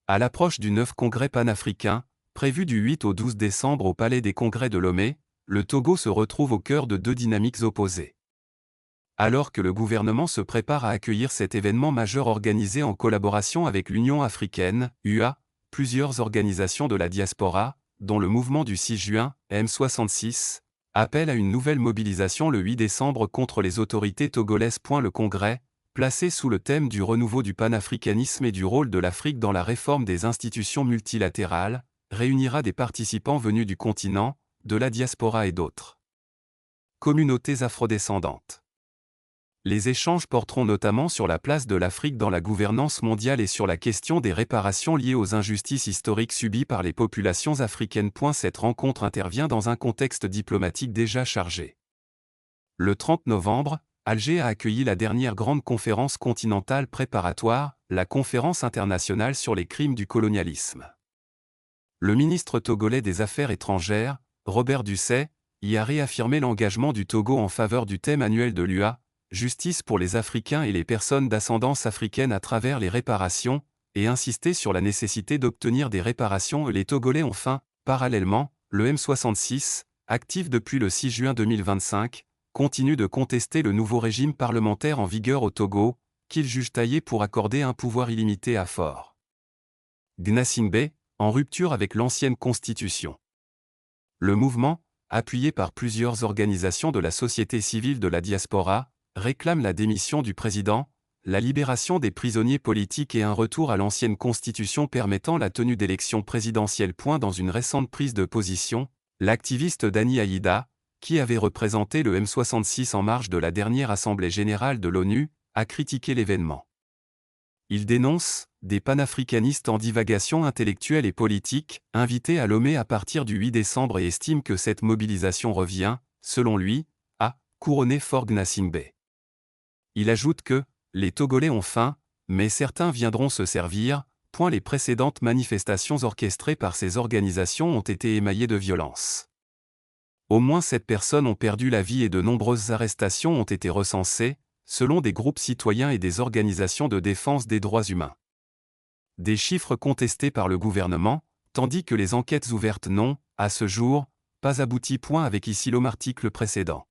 À l'approche du 9 congrès panafricain, prévu du 8 au 12 décembre au Palais des Congrès de Lomé, le Togo se retrouve au cœur de deux dynamiques opposées. Alors que le gouvernement se prépare à accueillir cet événement majeur organisé en collaboration avec l'Union africaine, UA, plusieurs organisations de la diaspora, dont le mouvement du 6 juin, M66, appellent à une nouvelle mobilisation le 8 décembre contre les autorités togolaises. Le Congrès, placé sous le thème du renouveau du panafricanisme et du rôle de l'Afrique dans la réforme des institutions multilatérales, réunira des participants venus du continent, de la diaspora et d'autres communautés afrodescendantes. Les échanges porteront notamment sur la place de l'Afrique dans la gouvernance mondiale et sur la question des réparations liées aux injustices historiques subies par les populations africaines. Cette rencontre intervient dans un contexte diplomatique déjà chargé. Le 30 novembre, Alger a accueilli la dernière grande conférence continentale préparatoire, la Conférence internationale sur les crimes du colonialisme. Le ministre togolais des Affaires étrangères, Robert Dussey, y a réaffirmé l'engagement du Togo en faveur du thème annuel de l'UA, justice pour les Africains et les personnes d'ascendance africaine à travers les réparations, et insisté sur la nécessité d'obtenir des réparations. Les Togolais ont faim. Parallèlement, le M66, actif depuis le 6 juin 2025, continue de contester le nouveau régime parlementaire en vigueur au Togo, qu'il juge taillé pour accorder un pouvoir illimité à Faure Gnassingbé, en rupture avec l'ancienne constitution. Le mouvement, appuyé par plusieurs organisations de la société civile de la diaspora, réclame la démission du président, la libération des prisonniers politiques et un retour à l'ancienne constitution permettant la tenue d'élections présidentielles. Dans une récente prise de position, l'activiste Dani Aïda, qui avait représenté le M66 en marge de la dernière Assemblée générale de l'ONU, a critiqué l'événement. Il dénonce des panafricanistes en divagation intellectuelle et politique, invités à Lomé à partir du 8 décembre et estime que cette mobilisation revient, selon lui, à couronner Faure Gnassingbé. Il ajoute que les Togolais ont faim, mais certains viendront se servir. Les précédentes manifestations orchestrées par ces organisations ont été émaillées de violence. Au moins 7 personnes ont perdu la vie et de nombreuses arrestations ont été recensées, selon des groupes citoyens et des organisations de défense des droits humains. Des chiffres contestés par le gouvernement, tandis que les enquêtes ouvertes n'ont, à ce jour, pas abouti. Avec ici l'article précédent.